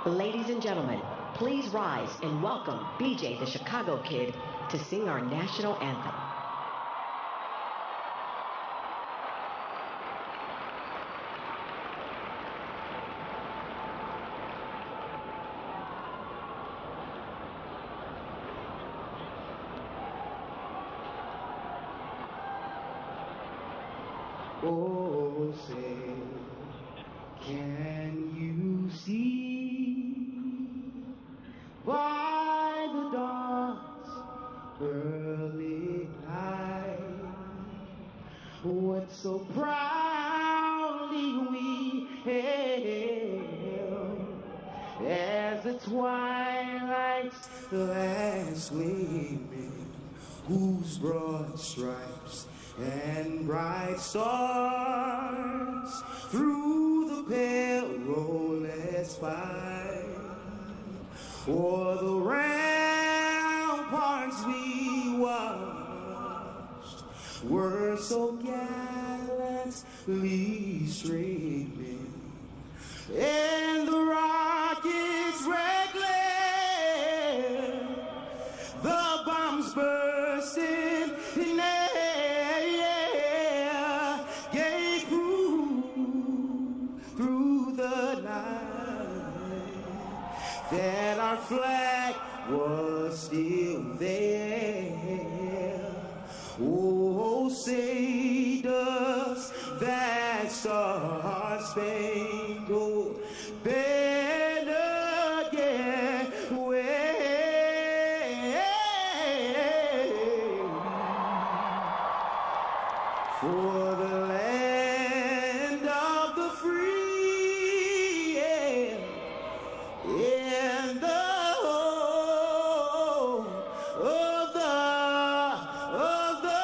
Ladies and gentlemen, please rise and welcome BJ the Chicago Kid to sing our national anthem. Oh, say, can you see by the dawn's early light what so proudly we hailed as the twilight's last gleaming, whose broad stripes and bright stars through the pale rollers fight o'er the ramparts we watched were so gallantly streaming, and the rockets reckless, the bombs bursting in air, gave through the night that our flag was still there. Oh, say does that star-spangled banner get wave for the land of the free and the home of the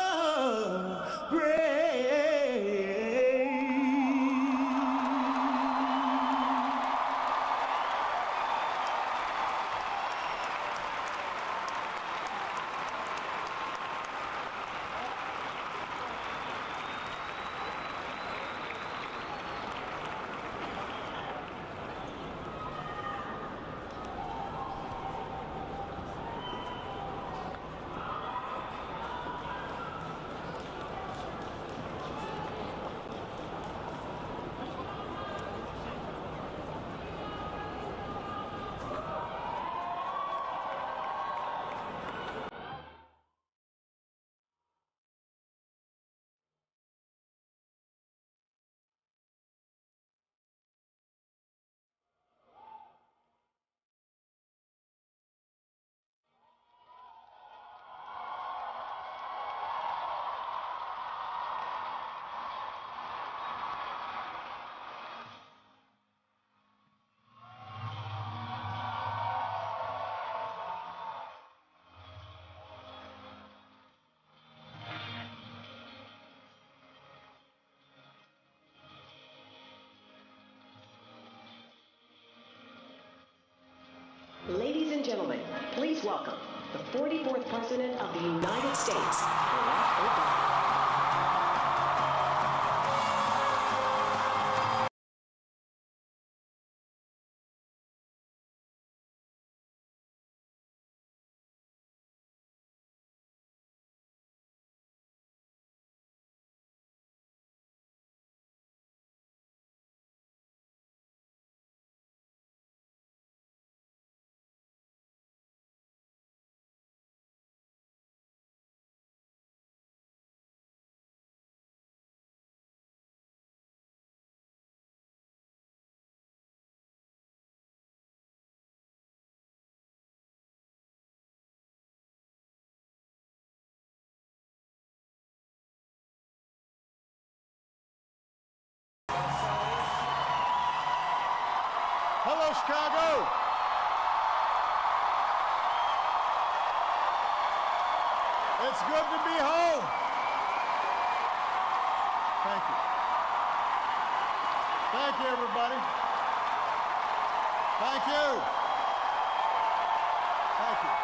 brave. Ladies and gentlemen, please welcome the 44th President of the United States, Barack Obama. Hello, Chicago. It's good to be home. Thank you. Thank you, everybody. Thank you. Thank you.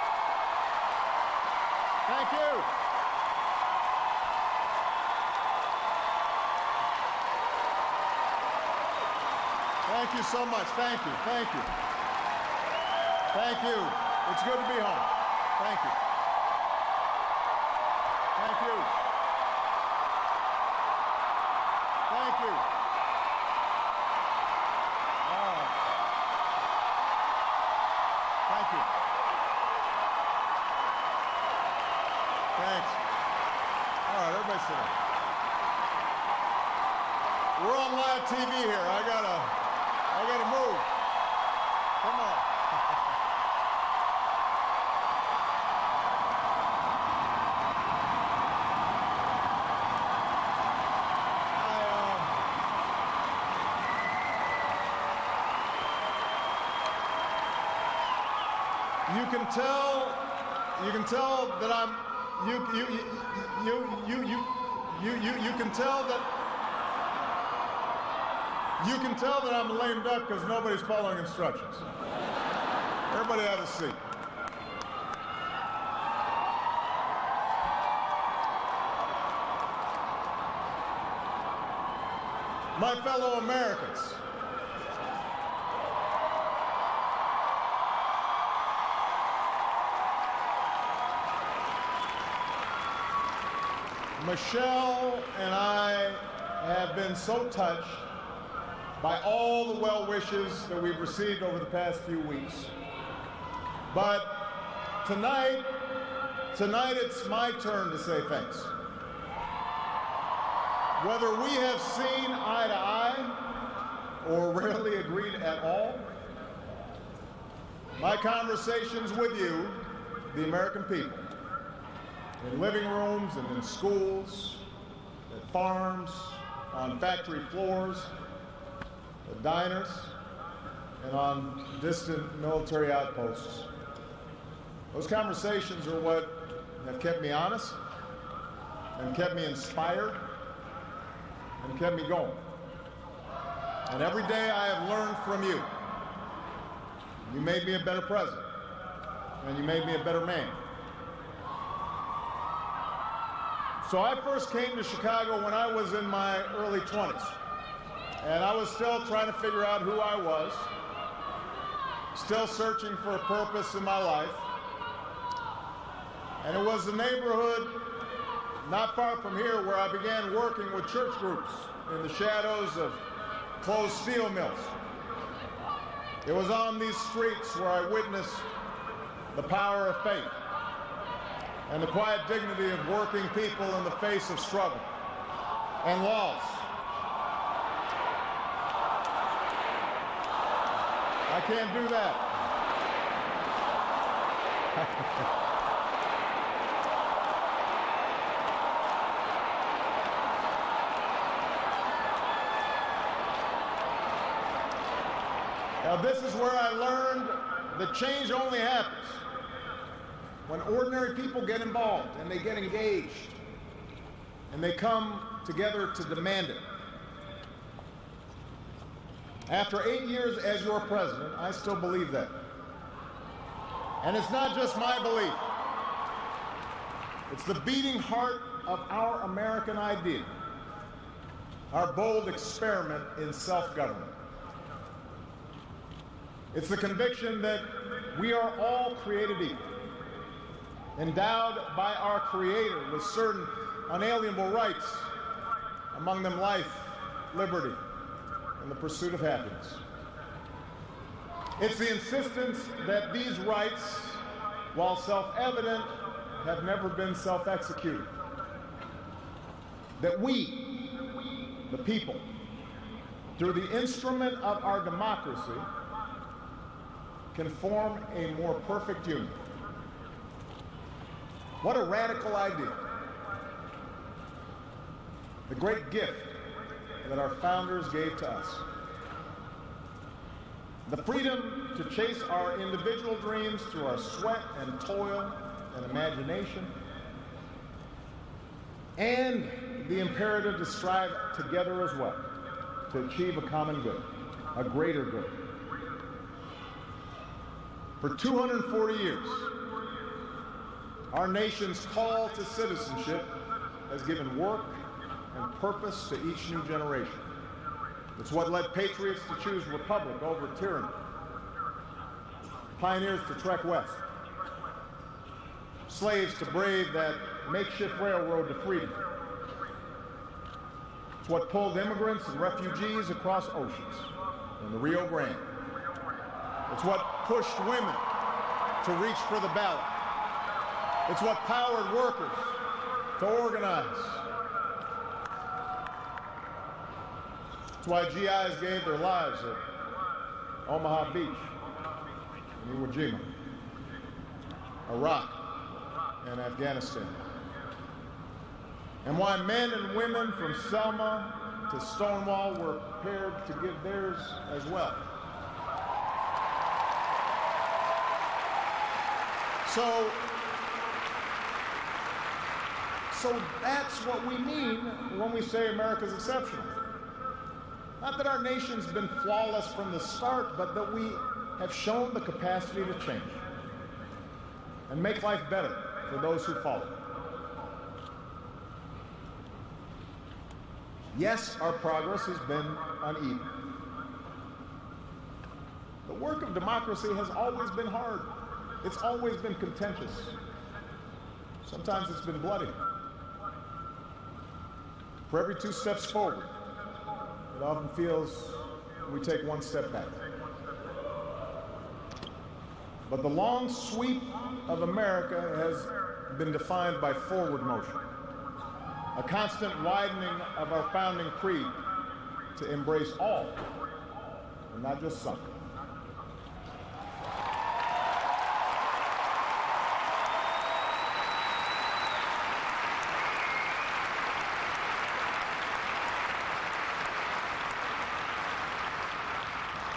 Thank you. Thank you so much. Thank you. Thank you. Thank you. It's good to be home. Thank you. Thank you. Thank you. All right. Thank you. Thanks. All right, everybody sit down. We're on live TV here. I gotta move. Come on. You can tell that I'm you can tell that I'm a lame duck because nobody's following instructions. Everybody have a seat. My fellow Americans, Michelle and I have been so touched by all the well wishes that we've received over the past few weeks. But tonight it's my turn to say thanks. Whether we have seen eye to eye or rarely agreed at all, my conversations with you, the American people, in living rooms and in schools, at farms, on factory floors, at diners, and on distant military outposts. Those conversations are what have kept me honest and kept me inspired and kept me going. And every day I have learned from you. You made me a better president, and you made me a better man. So I first came to Chicago when I was in my early 20s, and I was still trying to figure out who I was, still searching for a purpose in my life. And it was the neighborhood not far from here where I began working with church groups in the shadows of closed steel mills. It was on these streets where I witnessed the power of faith and the quiet dignity of working people in the face of struggle and loss. I can't do that. Now, this is where I learned that change only happens when ordinary people get involved and they get engaged and they come together to demand it. After 8 years as your president, I still believe that. And it's not just my belief. It's the beating heart of our American idea, our bold experiment in self-government. It's the conviction that we are all created equal, endowed by our Creator with certain unalienable rights, among them life, liberty, and the pursuit of happiness. It's the insistence that these rights, while self-evident, have never been self-executed. That we, the people, through the instrument of our democracy, can form a more perfect union. What a radical idea. The great gift that our founders gave to us. The freedom to chase our individual dreams through our sweat and toil and imagination, and the imperative to strive together as well to achieve a common good, a greater good. For 240 years, our nation's call to citizenship has given work and purpose to each new generation. It's what led patriots to choose republic over tyranny. pioneers to trek west, slaves to brave that makeshift railroad to freedom. It's what pulled immigrants and refugees across oceans in the Rio Grande. It's what pushed women to reach for the ballot. It's what powered workers to organize. It's why GIs gave their lives at Omaha Beach, in Iwo Jima, Iraq, and Afghanistan. And why men and women from Selma to Stonewall were prepared to give theirs as well. So that's what we mean when we say America's exceptional. Not that our nation's been flawless from the start, but that we have shown the capacity to change and make life better for those who follow. Yes, our progress has been uneven. The work of democracy has always been hard. It's always been contentious. Sometimes it's been bloody. For every 2 steps forward, it often feels we take 1 step back. But the long sweep of America has been defined by forward motion, a constant widening of our founding creed to embrace all, and not just some.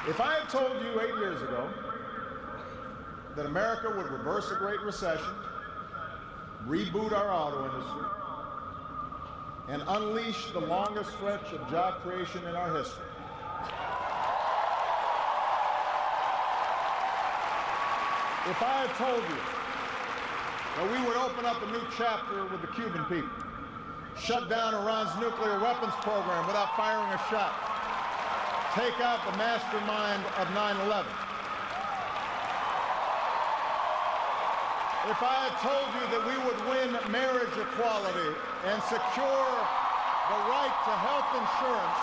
If I had told you 8 years ago that America would reverse a Great Recession, reboot our auto industry, and unleash the longest stretch of job creation in our history, if I had told you that we would open up a new chapter with the Cuban people, shut down Iran's nuclear weapons program without firing a shot, take out the mastermind of 9/11. If I had told you that we would win marriage equality and secure the right to health insurance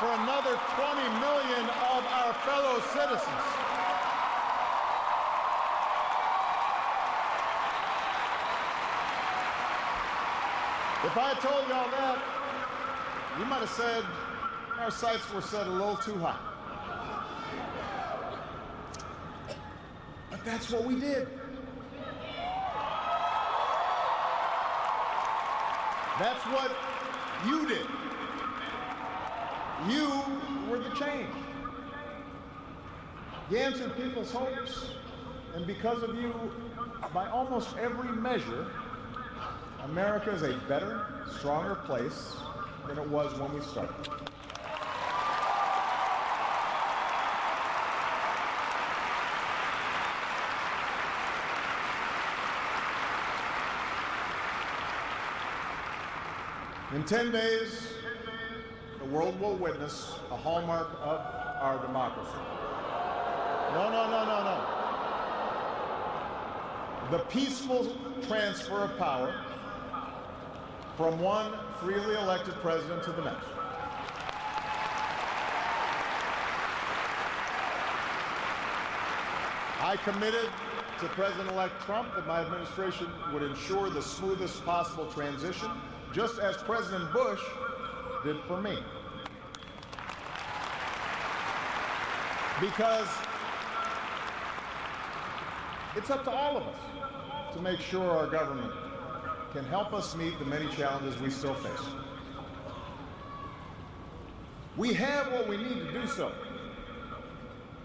for another 20 million of our fellow citizens, if I had told you all that, you might have said, our sights were set a little too high. But that's what we did. That's what you did. You were the change. You answered people's hopes, and because of you, by almost every measure, America is a better, stronger place than it was when we started. In 10 days, the world will witness a hallmark of our democracy. No. The peaceful transfer of power from one freely elected president to the next. I committed to President-elect Trump that my administration would ensure the smoothest possible transition, just as President Bush did for me. Because it's up to all of us to make sure our government can help us meet the many challenges we still face. We have what we need to do so.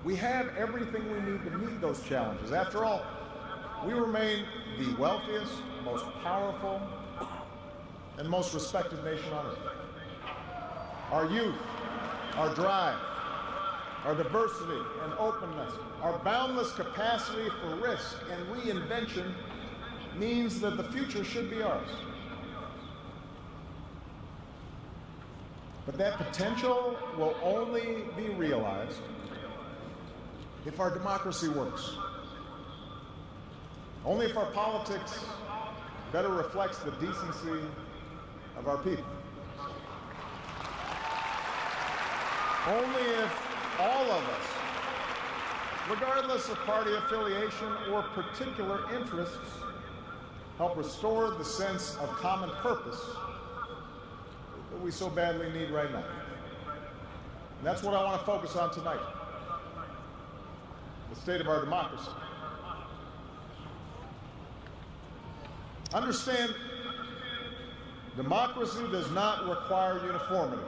We have everything we need to meet those challenges. After all, we remain the wealthiest, most powerful, and most respected nation on earth. Our youth, our drive, our diversity and openness, our boundless capacity for risk and reinvention means that the future should be ours. But that potential will only be realized if our democracy works. Only if our politics better reflects the decency of our people. Only if all of us, regardless of party affiliation or particular interests, help restore the sense of common purpose that we so badly need right now. And that's what I want to focus on tonight: the state of our democracy. Understand, democracy does not require uniformity.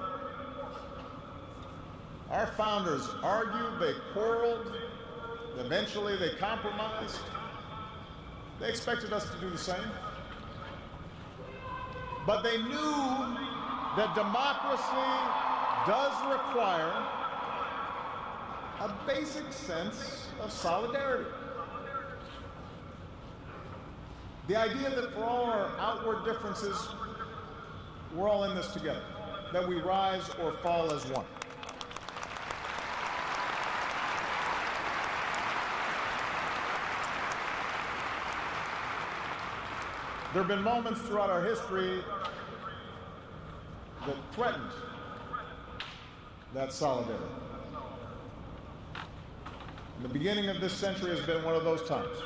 Our founders argued, they quarreled, eventually they compromised. They expected us to do the same. But they knew that democracy does require a basic sense of solidarity. The idea that for all our outward differences, we're all in this together, that we rise or fall as one. There have been moments throughout our history that threatened that solidarity. And the beginning of this century has been one of those times.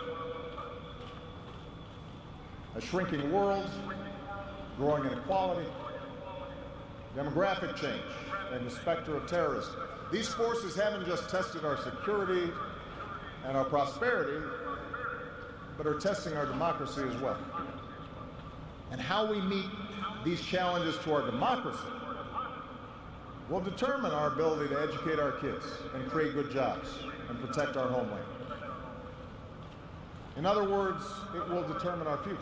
A shrinking world, growing inequality, demographic change, and the specter of terrorism. These forces haven't just tested our security and our prosperity, but are testing our democracy as well. And how we meet these challenges to our democracy will determine our ability to educate our kids and create good jobs and protect our homeland. In other words, it will determine our future.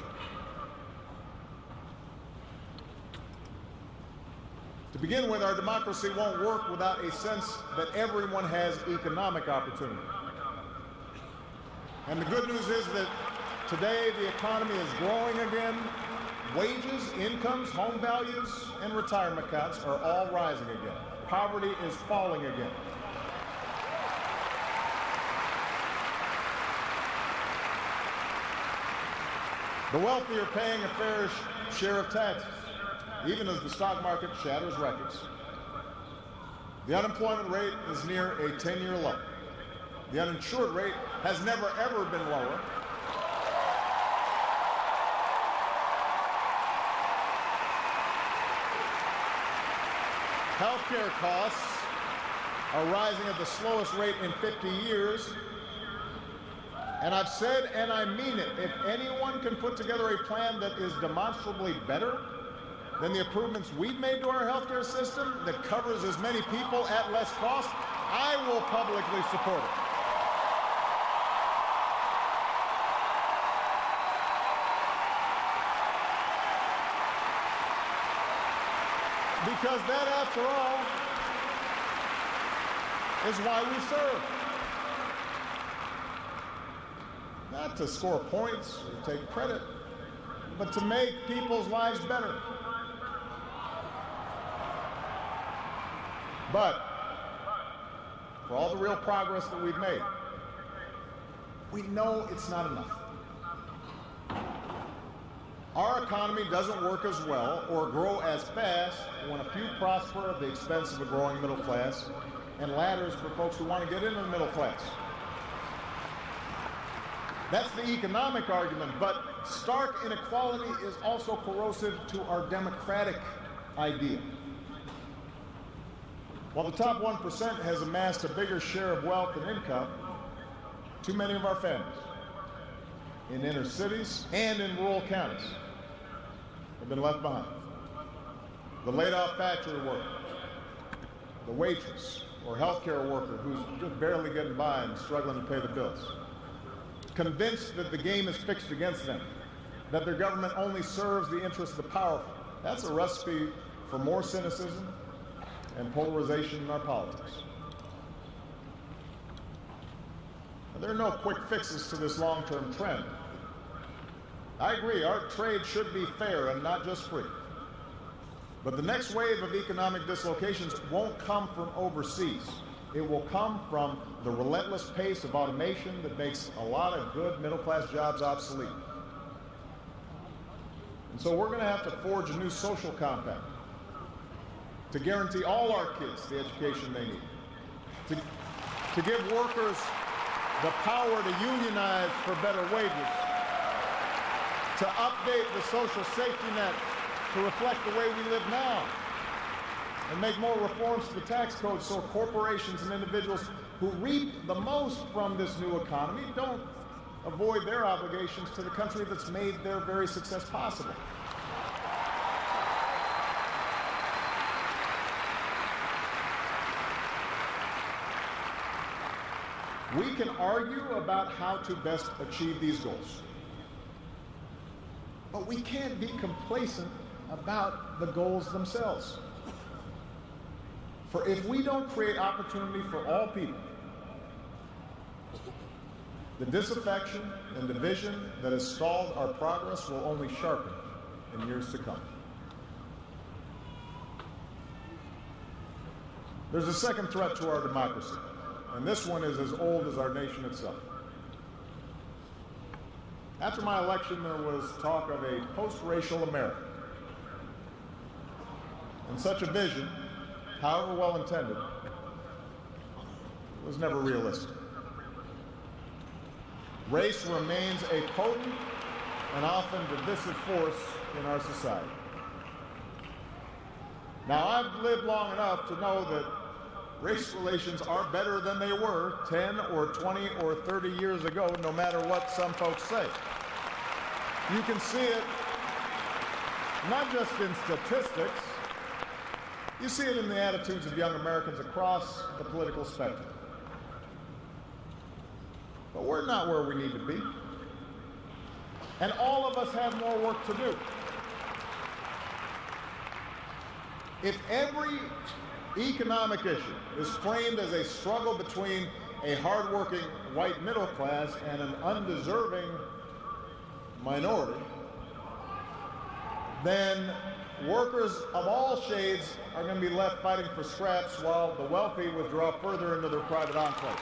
To begin with, our democracy won't work without a sense that everyone has economic opportunity. And the good news is that today the economy is growing again. Wages, incomes, home values, and retirement accounts are all rising again. Poverty is falling again. The wealthy are paying a fair share of taxes, even as the stock market shatters records. The unemployment rate is near a 10-year low. The uninsured rate has never, ever been lower. Healthcare costs are rising at the slowest rate in 50 years. And I've said, and I mean it, if anyone can put together a plan that is demonstrably better than the improvements we've made to our healthcare system that covers as many people at less cost, I will publicly support it. Because that, after all, is why we serve. Not to score points or take credit, but to make people's lives better. But for all the real progress that we've made, we know it's not enough. Our economy doesn't work as well or grow as fast when a few prosper at the expense of a growing middle class and ladders for folks who want to get into the middle class. That's the economic argument, but stark inequality is also corrosive to our democratic idea. While the top 1% has amassed a bigger share of wealth and income, too many of our families in inner cities and in rural counties have been left behind. The laid-off factory worker, the waitress or healthcare worker who's just barely getting by and struggling to pay the bills, convinced that the game is fixed against them, that their government only serves the interests of the powerful. That's a recipe for more cynicism and polarization in our politics. Now, there are no quick fixes to this long-term trend. I agree, our trade should be fair and not just free. But the next wave of economic dislocations won't come from overseas. It will come from the relentless pace of automation that makes a lot of good middle-class jobs obsolete. And so we're going to have to forge a new social compact to guarantee all our kids the education they need, to give workers the power to unionize for better wages, to update the social safety net to reflect the way we live now, and make more reforms to the tax code so corporations and individuals who reap the most from this new economy don't avoid their obligations to the country that's made their very success possible. We can argue about how to best achieve these goals, but we can't be complacent about the goals themselves. For if we don't create opportunity for all people, the disaffection and division that has stalled our progress will only sharpen in years to come. There's a second threat to our democracy, and this one is as old as our nation itself. After my election, there was talk of a post-racial America. And such a vision, however well-intended, was never realistic. Race remains a potent and often divisive force in our society. Now, I've lived long enough to know that race relations are better than they were 10 or 20 or 30 years ago, no matter what some folks say. You can see it not just in statistics, you see it in the attitudes of young Americans across the political spectrum. But we're not where we need to be. And all of us have more work to do. If every economic issue is framed as a struggle between a hardworking white middle class and an undeserving minority, then workers of all shades are going to be left fighting for scraps while the wealthy withdraw further into their private enclaves.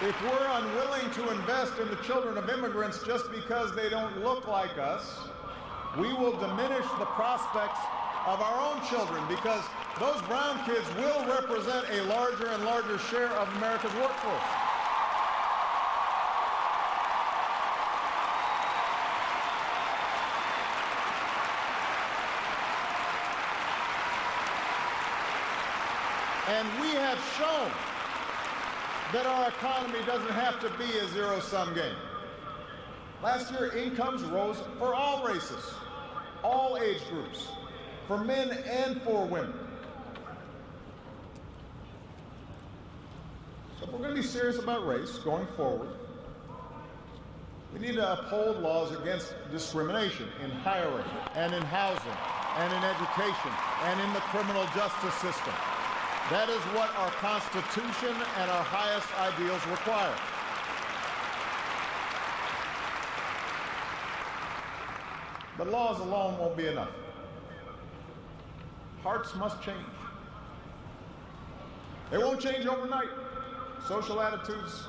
If we're unwilling to invest in the children of immigrants just because they don't look like us, we will diminish the prospects of our own children, because those brown kids will represent a larger and larger share of America's workforce. And we have shown that our economy doesn't have to be a zero-sum game. Last year, incomes rose for all races, all age groups, for men and for women. So if we're going to be serious about race going forward, we need to uphold laws against discrimination in hiring and in housing and in education and in the criminal justice system. That is what our Constitution and our highest ideals require. But laws alone won't be enough. Hearts must change. They won't change overnight. Social attitudes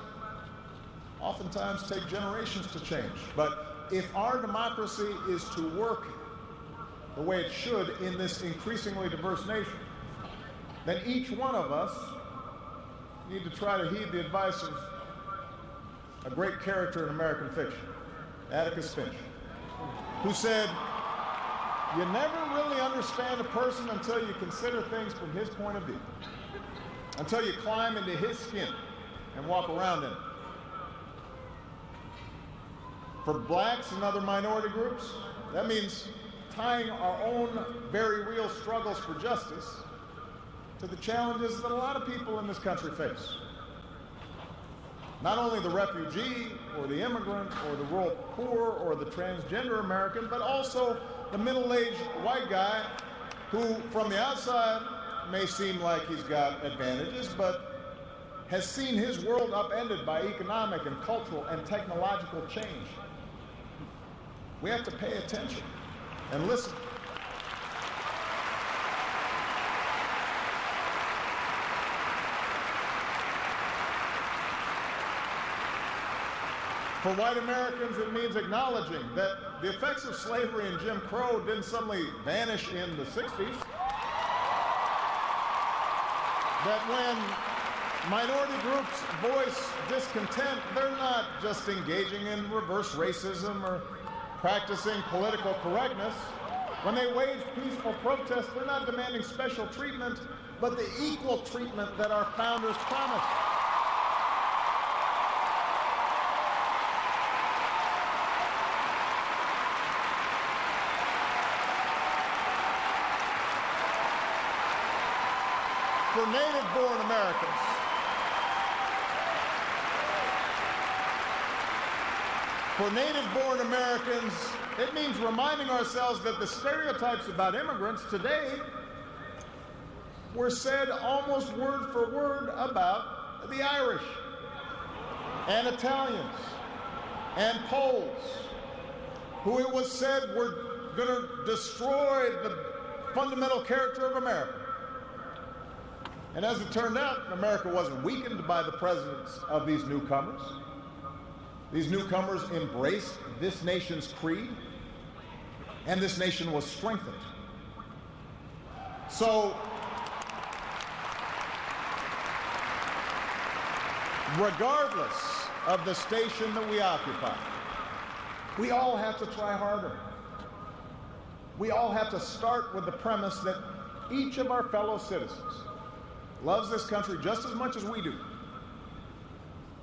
oftentimes take generations to change. But if our democracy is to work the way it should in this increasingly diverse nation, then each one of us need to try to heed the advice of a great character in American fiction, Atticus Finch, who said, "You never really understand a person until you consider things from his point of view, until you climb into his skin and walk around in it." For blacks and other minority groups, that means tying our own very real struggles for justice to the challenges that a lot of people in this country face. Not only the refugee or the immigrant or the rural poor or the transgender American, but also the middle-aged white guy who, from the outside, may seem like he's got advantages, but has seen his world upended by economic and cultural and technological change. We have to pay attention and listen. For white Americans, it means acknowledging that the effects of slavery and Jim Crow didn't suddenly vanish in the 60s. That when minority groups voice discontent, they're not just engaging in reverse racism or practicing political correctness. When they wage peaceful protests, they're not demanding special treatment, but the equal treatment that our founders promised. For native-born Americans, it means reminding ourselves that the stereotypes about immigrants today were said almost word for word about the Irish and Italians and Poles, who it was said were going to destroy the fundamental character of America. And as it turned out, America wasn't weakened by the presence of these newcomers. These newcomers embraced this nation's creed, and this nation was strengthened. So, regardless of the station that we occupy, we all have to try harder. We all have to start with the premise that each of our fellow citizens loves this country just as much as we do,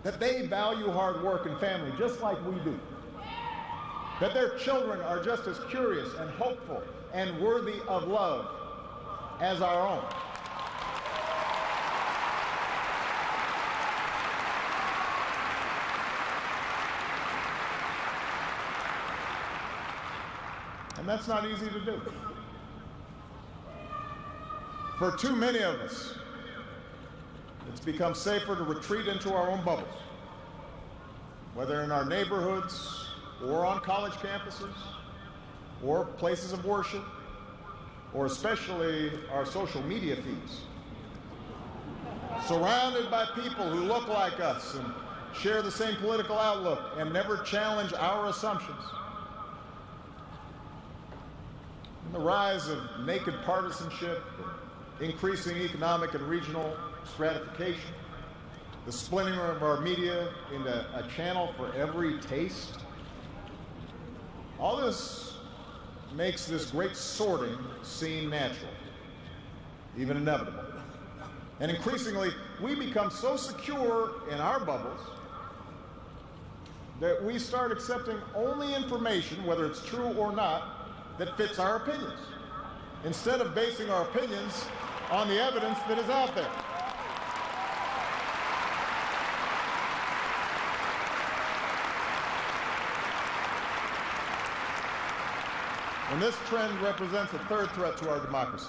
that they value hard work and family just like we do, that their children are just as curious and hopeful and worthy of love as our own. And that's not easy to do. For too many of us, it's become safer to retreat into our own bubbles, whether in our neighborhoods or on college campuses or places of worship, or especially our social media feeds. Surrounded by people who look like us and share the same political outlook and never challenge our assumptions. And the rise of naked partisanship, increasing economic and regional stratification, the splintering of our media into a channel for every taste. All this makes this great sorting seem natural, even inevitable. And increasingly, we become so secure in our bubbles that we start accepting only information, whether it's true or not, that fits our opinions, instead of basing our opinions on the evidence that is out there. And this trend represents a third threat to our democracy.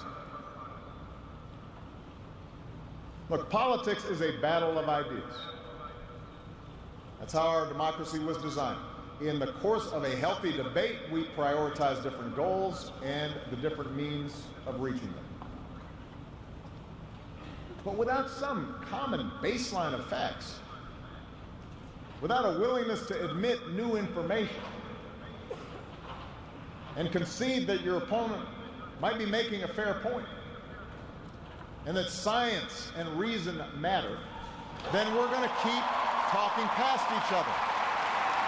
Look, politics is a battle of ideas. That's how our democracy was designed. In the course of a healthy debate, we prioritize different goals and the different means of reaching them. But without some common baseline of facts, without a willingness to admit new information, and concede that your opponent might be making a fair point, and that science and reason matter, then we're going to keep talking past each other,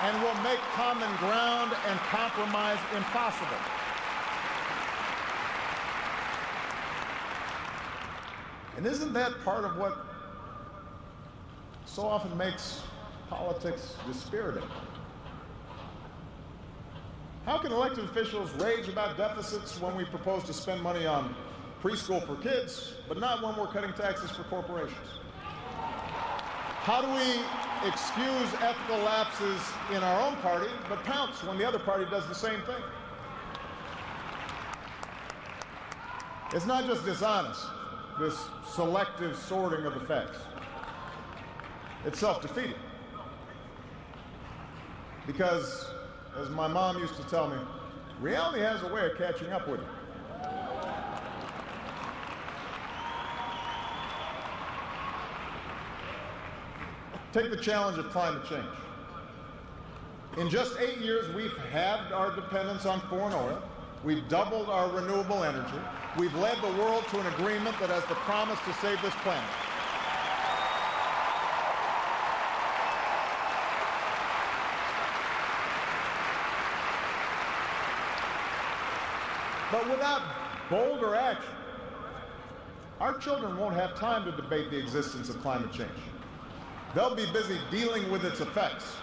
and we'll make common ground and compromise impossible. And isn't that part of what so often makes politics dispiriting? How can elected officials rage about deficits when we propose to spend money on preschool for kids, but not when we're cutting taxes for corporations? How do we excuse ethical lapses in our own party, but pounce when the other party does the same thing? It's not just dishonest, this selective sorting of the facts. it's self-defeating. Because, as my mom used to tell me, reality has a way of catching up with you. Take the challenge of climate change. In just 8 years, we've halved our dependence on foreign oil. We've doubled our renewable energy. We've led the world to an agreement that has the promise to save this planet. But without bolder action, our children won't have time to debate the existence of climate change. They'll be busy dealing with its effects.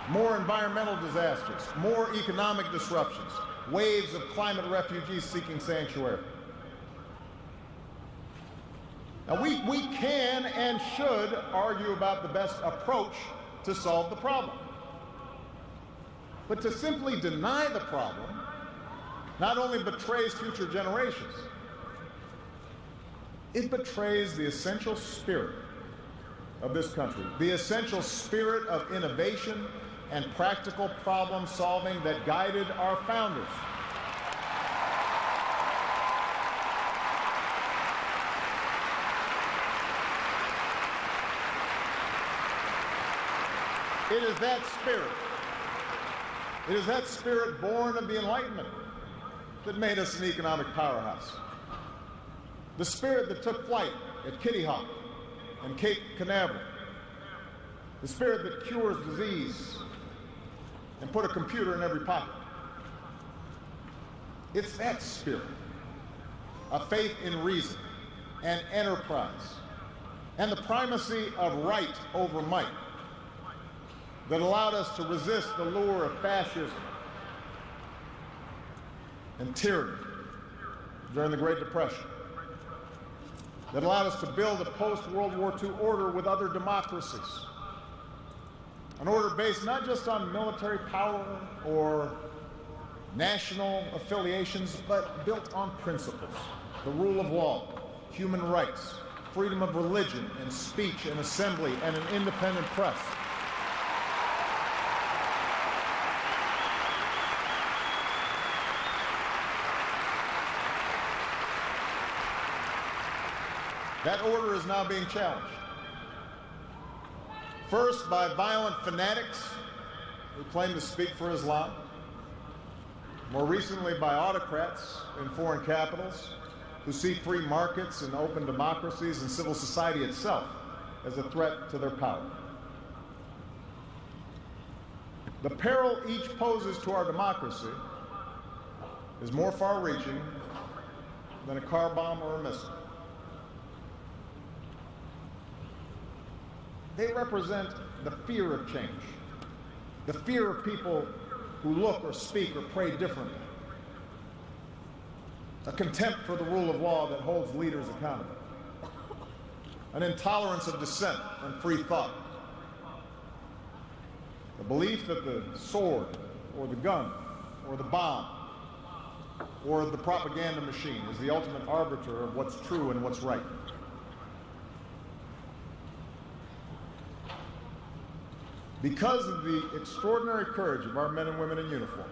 More environmental disasters, more economic disruptions, waves of climate refugees seeking sanctuary. Now, we can and should argue about the best approach to solve the problem. But to simply deny the problem not only betrays future generations, it betrays the essential spirit of this country, the essential spirit of innovation and practical problem solving that guided our founders. It is that spirit born of the Enlightenment that made us an economic powerhouse. The spirit that took flight at Kitty Hawk and Cape Canaveral. The spirit that cures disease and put a computer in every pocket. It's that spirit, a faith in reason and enterprise and the primacy of right over might that allowed us to resist the lure of fascism and tyranny during the Great Depression, that allowed us to build a post-World War II order with other democracies, an order based not just on military power or national affiliations, but built on principles: the rule of law, human rights, freedom of religion and speech and assembly, and an independent press. That order is now being challenged. First, by violent fanatics who claim to speak for Islam. More recently, by autocrats in foreign capitals who see free markets and open democracies and civil society itself as a threat to their power. The peril each poses to our democracy is more far-reaching than a car bomb or a missile. They represent the fear of change, the fear of people who look or speak or pray differently, a contempt for the rule of law that holds leaders accountable, an intolerance of dissent and free thought, the belief that the sword or the gun or the bomb or the propaganda machine is the ultimate arbiter of what's true and what's right. Because of the extraordinary courage of our men and women in uniform,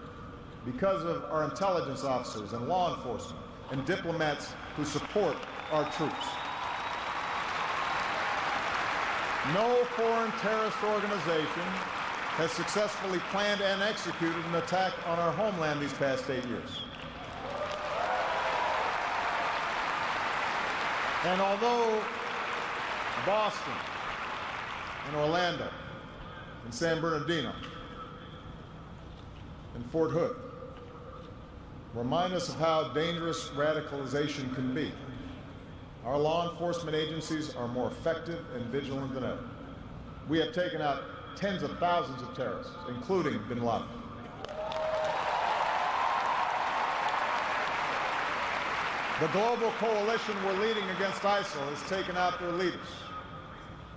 because of our intelligence officers and law enforcement and diplomats who support our troops, no foreign terrorist organization has successfully planned and executed an attack on our homeland these past 8 years. And although Boston and Orlando and San Bernardino and Fort Hood remind us of how dangerous radicalization can be, our law enforcement agencies are more effective and vigilant than ever. We have taken out tens of thousands of terrorists, including bin Laden. The global coalition we're leading against ISIL has taken out their leaders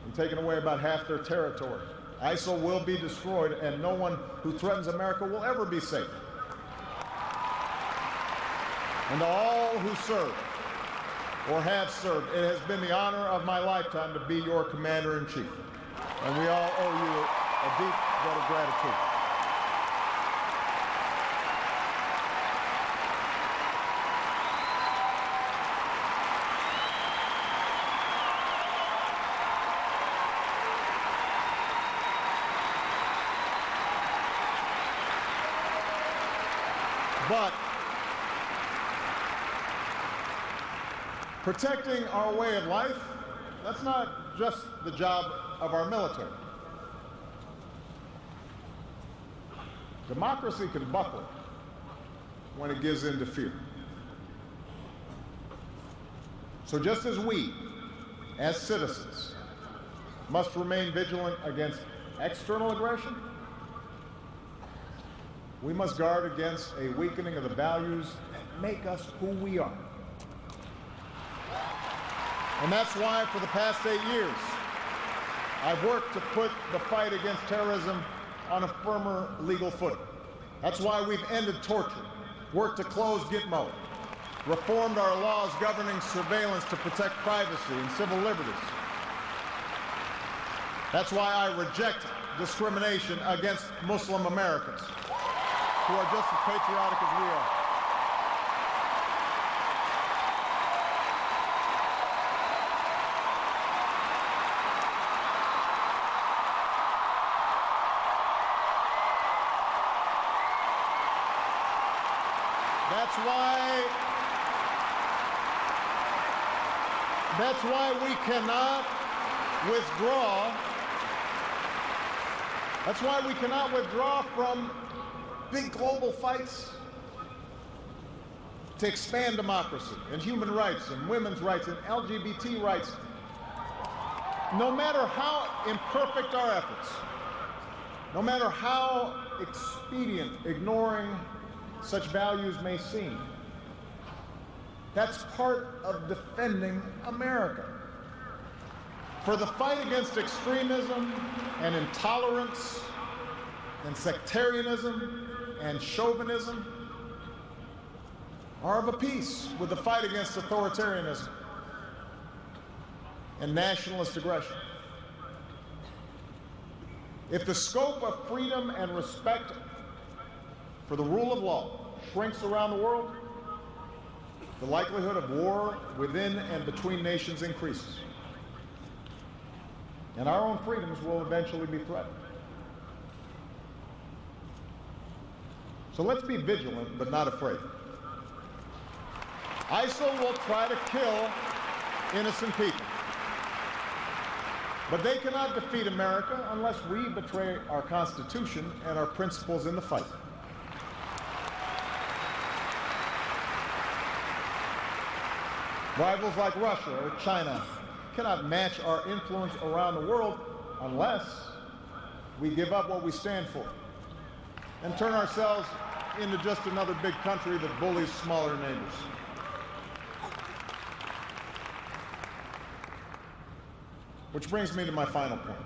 and taken away about half their territory. ISIL will be destroyed, and no one who threatens America will ever be safe. And to all who serve or have served, it has been the honor of my lifetime to be your commander-in-chief. And we all owe you a deep debt of gratitude. But protecting our way of life, that's not just the job of our military. Democracy can buckle when it gives in to fear. So just as we, as citizens, must remain vigilant against external aggression, we must guard against a weakening of the values that make us who we are. And that's why for the past 8 years, I've worked to put the fight against terrorism on a firmer legal footing. That's why we've ended torture, worked to close Gitmo, reformed our laws governing surveillance to protect privacy and civil liberties. That's why I reject discrimination against Muslim Americans, who are just as patriotic as we are. That's why we cannot withdraw. That's why we cannot withdraw from big global fights to expand democracy and human rights and women's rights and LGBT rights. No matter how imperfect our efforts, no matter how expedient ignoring such values may seem, that's part of defending America. For the fight against extremism and intolerance and sectarianism and chauvinism are of a piece with the fight against authoritarianism and nationalist aggression. If the scope of freedom and respect for the rule of law shrinks around the world, the likelihood of war within and between nations increases. And our own freedoms will eventually be threatened. So let's be vigilant, but not afraid. ISIL will try to kill innocent people. But they cannot defeat America unless we betray our Constitution and our principles in the fight. Rivals like Russia or China cannot match our influence around the world unless we give up what we stand for and turn ourselves into just another big country that bullies smaller neighbors. Which brings me to my final point.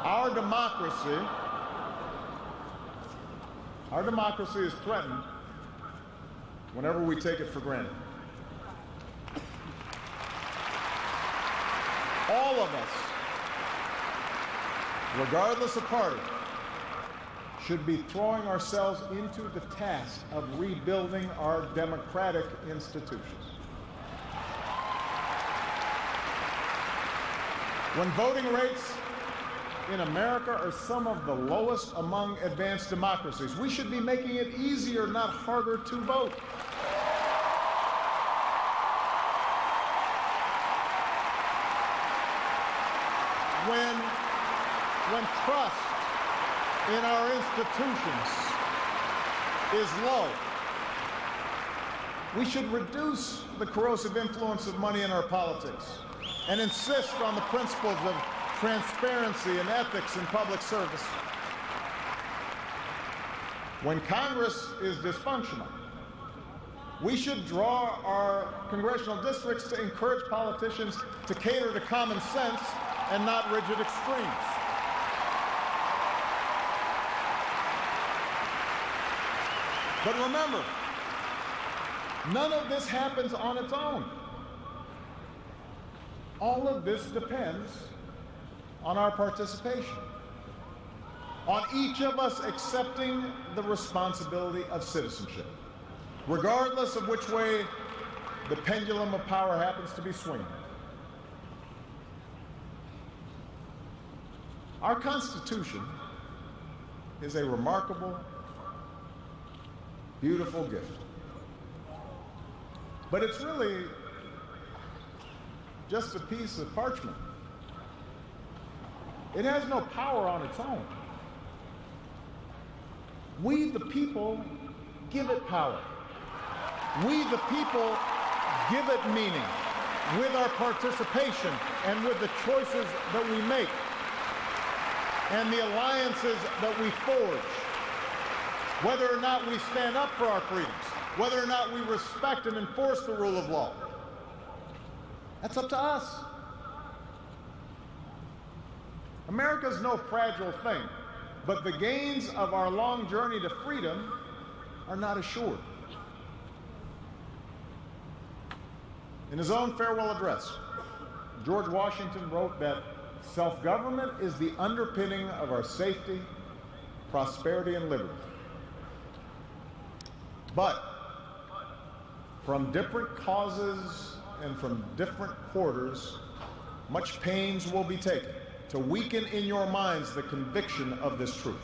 Our democracy is threatened whenever we take it for granted. All of us, regardless of party, should be throwing ourselves into the task of rebuilding our democratic institutions. When voting rates in America are some of the lowest among advanced democracies, we should be making it easier, not harder, to vote. When trust in our institutions is low, we should reduce the corrosive influence of money in our politics and insist on the principles of transparency and ethics in public service. When Congress is dysfunctional, we should draw our congressional districts to encourage politicians to cater to common sense and not rigid extremes. But remember, none of this happens on its own. All of this depends on our participation, on each of us accepting the responsibility of citizenship, regardless of which way the pendulum of power happens to be swinging. Our Constitution is a remarkable, beautiful gift. But it's really just a piece of parchment. It has no power on its own. We, the people, give it power. We, the people, give it meaning with our participation and with the choices that we make and the alliances that we forge. Whether or not we stand up for our freedoms, whether or not we respect and enforce the rule of law, that's up to us. America's no fragile thing, but the gains of our long journey to freedom are not assured. In his own farewell address, George Washington wrote that self-government is the underpinning of our safety, prosperity, and liberty. But from different causes and from different quarters, much pains will be taken to weaken in your minds the conviction of this truth.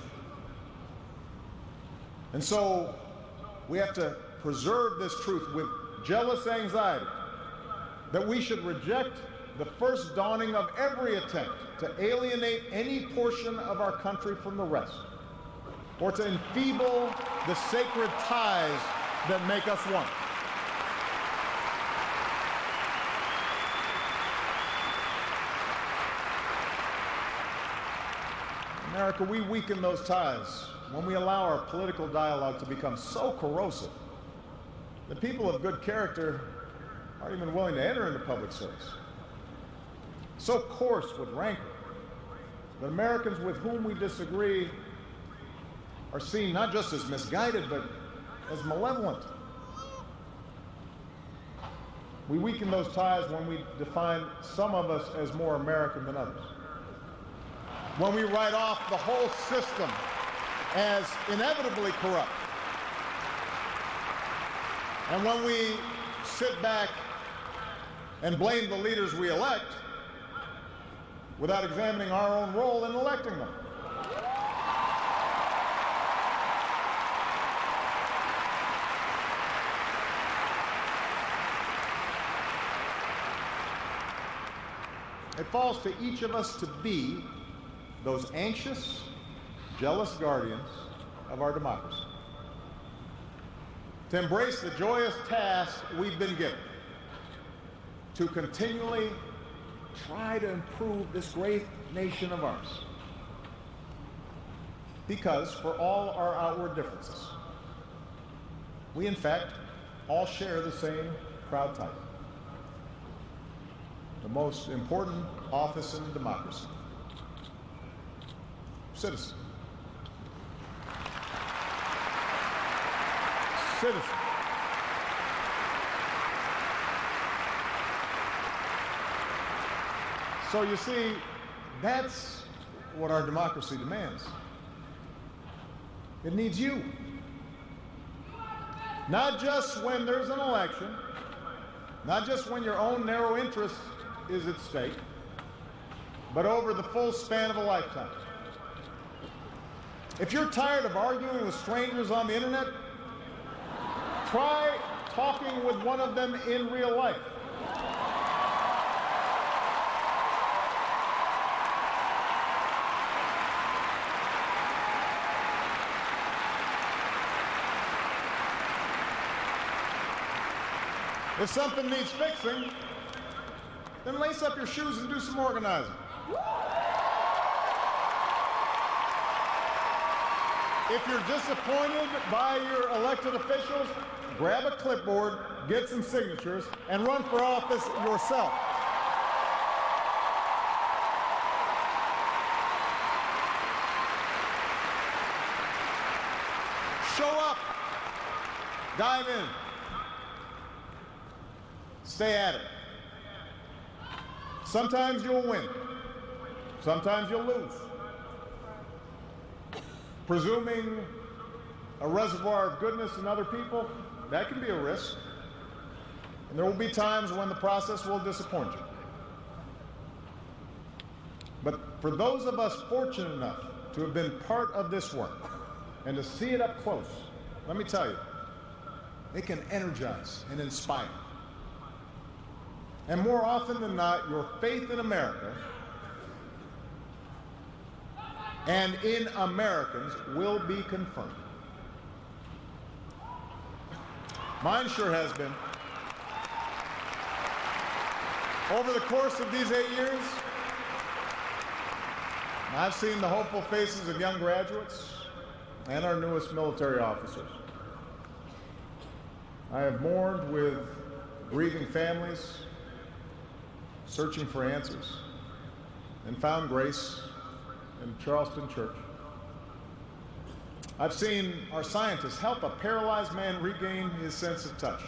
And so we have to preserve this truth with jealous anxiety that we should reject the first dawning of every attempt to alienate any portion of our country from the rest, or to enfeeble the sacred ties that make us one. America, we weaken those ties when we allow our political dialogue to become so corrosive that people of good character aren't even willing to enter into public service. So coarse with rancor that Americans with whom we disagree are seen not just as misguided, but as malevolent. We weaken those ties when we define some of us as more American than others. When we write off the whole system as inevitably corrupt. And when we sit back and blame the leaders we elect without examining our own role in electing them. It falls to each of us to be those anxious, jealous guardians of our democracy. To embrace the joyous task we've been given to continually try to improve this great nation of ours. Because for all our outward differences, we in fact all share the same proud title. The most important office in democracy. Citizen. Citizen. So you see, that's what our democracy demands. It needs you. Not just when there's an election, not just when your own narrow interest is at stake, but over the full span of a lifetime. If you're tired of arguing with strangers on the internet, try talking with one of them in real life. If something needs fixing, then lace up your shoes and do some organizing. If you're disappointed by your elected officials, grab a clipboard, get some signatures, and run for office yourself. Show up. Dive in. Stay at it. Sometimes you'll win. Sometimes you'll lose. Presuming a reservoir of goodness in other people, that can be a risk. And there will be times when the process will disappoint you. But for those of us fortunate enough to have been part of this work and to see it up close, let me tell you, it can energize and inspire. And more often than not, your faith in America and in Americans will be confirmed. Mine sure has been. Over the course of these 8 years, I've seen the hopeful faces of young graduates and our newest military officers. I have mourned with grieving families, searching for answers, and found grace in Charleston Church. I've seen our scientists help a paralyzed man regain his sense of touch.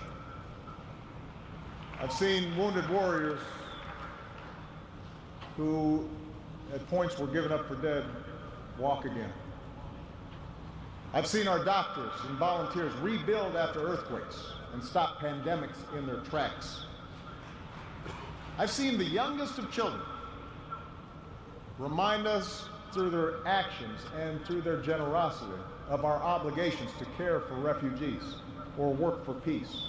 I've seen wounded warriors who at points were given up for dead walk again. I've seen our doctors and volunteers rebuild after earthquakes and stop pandemics in their tracks. I've seen the youngest of children remind us through their actions and through their generosity of our obligations to care for refugees or work for peace.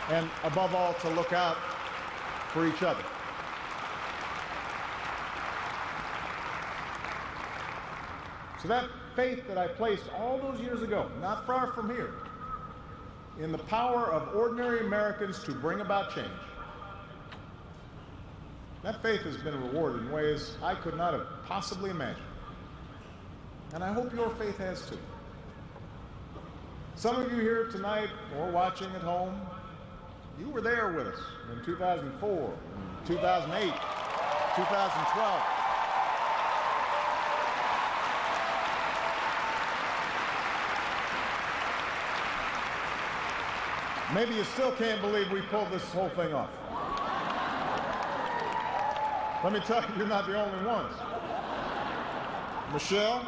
And above all, to look out for each other. So that faith that I placed all those years ago, not far from here, in the power of ordinary Americans to bring about change, that faith has been rewarded in ways I could not have possibly imagined. And I hope your faith has too. Some of you here tonight or watching at home, you were there with us in 2004, 2008, 2012. Maybe you still can't believe we pulled this whole thing off. Let me tell you, you're not the only ones. Michelle,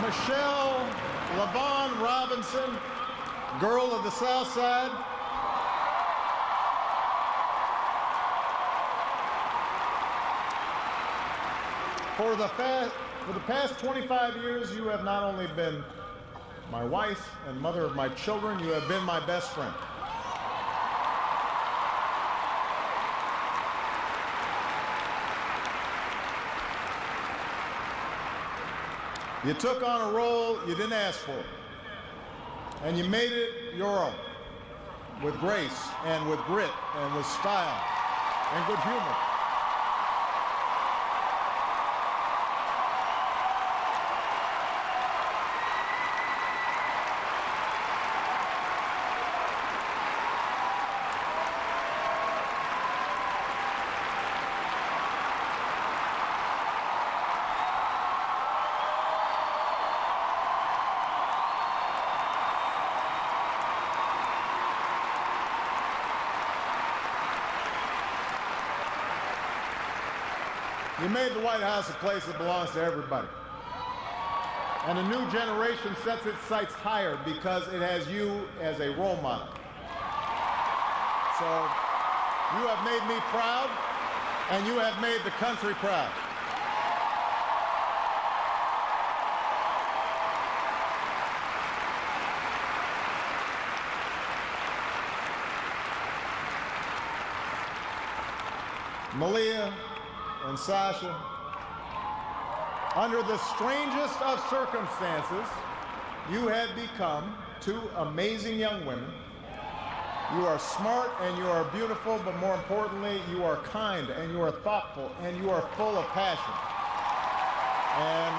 Michelle LaVaughn Robinson, girl of the South Side. For the past 25 years, you have not only been my wife and mother of my children, you have been my best friend. You took on a role you didn't ask for, and you made it your own, with grace and with grit and with style and good humor. You made the White House a place that belongs to everybody. And a new generation sets its sights higher because it has you as a role model. So you have made me proud, and you have made the country proud. Malia and Sasha, under the strangest of circumstances, you had become two amazing young women You are smart and you are beautiful, but more importantly, you are kind and you are thoughtful and you are full of passion. And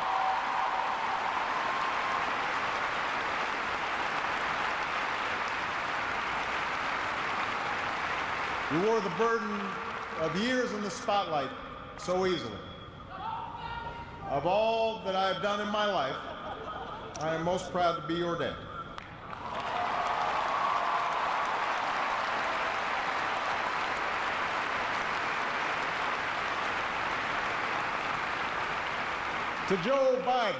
you wore the burden of years in the spotlight so easily. Of all that I have done in my life, I am most proud to be your dad. To Joe Biden,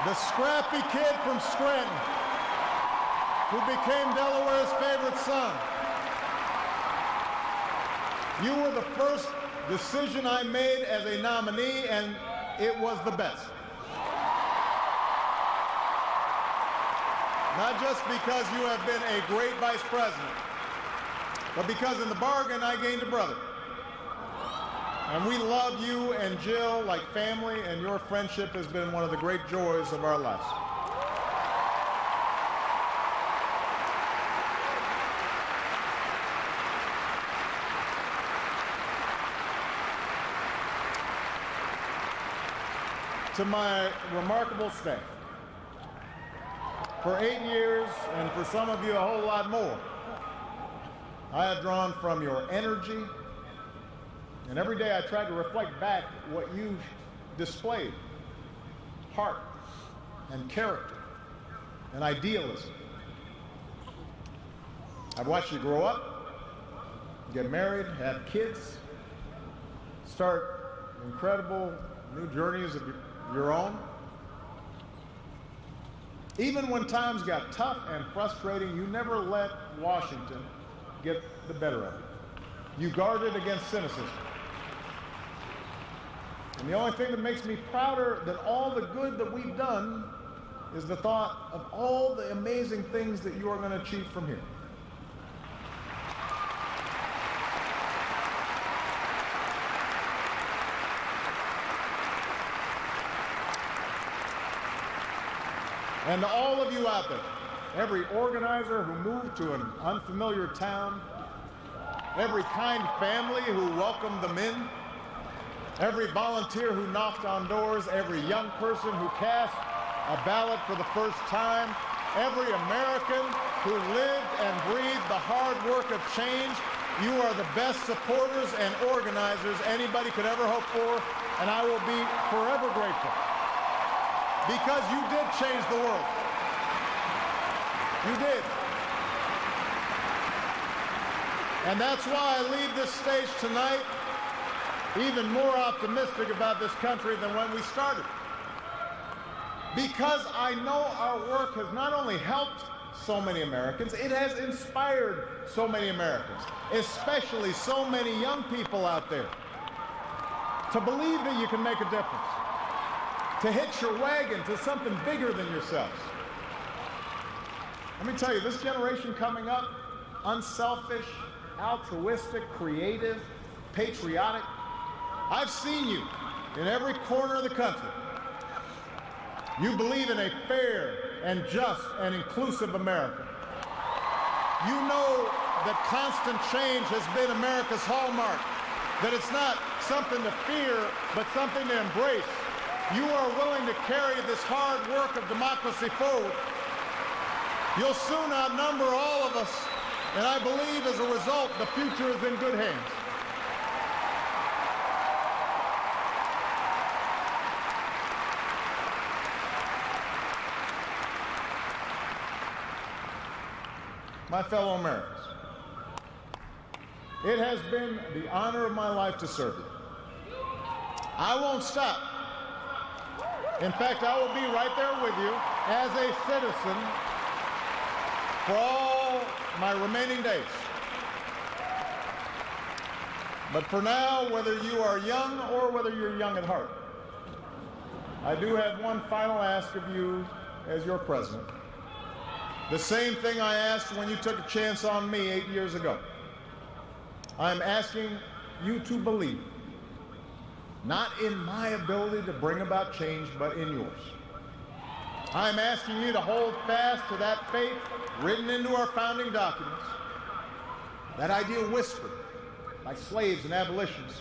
the scrappy kid from Scranton who became Delaware's favorite son. You were the first decision I made as a nominee, and it was the best. Not just because you have been a great vice president, but because in the bargain I gained a brother. And we love you and Jill like family, and your friendship has been one of the great joys of our lives. To my remarkable staff, for 8 years, and for some of you a whole lot more, I have drawn from your energy, and every day I try to reflect back what you displayed: heart and character and idealism. I've watched you grow up, get married, have kids, start incredible new journeys of your own. Even when times got tough and frustrating, you never let Washington get the better of you. You guarded against cynicism. And the only thing that makes me prouder than all the good that we've done is the thought of all the amazing things that you are going to achieve from here. And to all of you out there, every organizer who moved to an unfamiliar town, every kind family who welcomed them in, every volunteer who knocked on doors, every young person who cast a ballot for the first time, every American who lived and breathed the hard work of change, you are the best supporters and organizers anybody could ever hope for, and I will be forever grateful. Because you did change the world. You did. And that's why I leave this stage tonight even more optimistic about this country than when we started. Because I know our work has not only helped so many Americans, it has inspired so many Americans, especially so many young people out there, to believe that you can make a difference, to hitch your wagon to something bigger than yourselves. Let me tell you, this generation coming up, unselfish, altruistic, creative, patriotic, I've seen you in every corner of the country. You believe in a fair and just and inclusive America. You know that constant change has been America's hallmark, that it's not something to fear, but something to embrace. You are willing to carry this hard work of democracy forward. You'll soon outnumber all of us, and I believe as a result, the future is in good hands. My fellow Americans, it has been the honor of my life to serve you. I won't stop. In fact, I will be right there with you as a citizen for all my remaining days. But for now, whether you are young or whether you're young at heart, I do have one final ask of you as your president. The same thing I asked when you took a chance on me 8 years ago. I'm asking you to believe, not in my ability to bring about change, but in yours. I'm asking you to hold fast to that faith written into our founding documents, that idea whispered by slaves and abolitionists,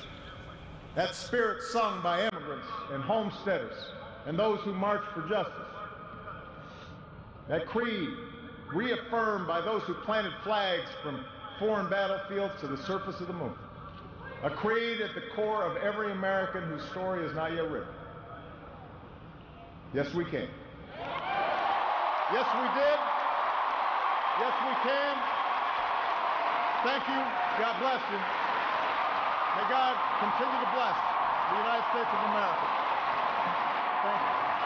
that spirit sung by immigrants and homesteaders and those who marched for justice, that creed reaffirmed by those who planted flags from foreign battlefields to the surface of the moon, a creed at the core of every American whose story is not yet written. Yes, we can. Yes, we did. Yes, we can. Thank you. God bless you. May God continue to bless the United States of America. Thank you.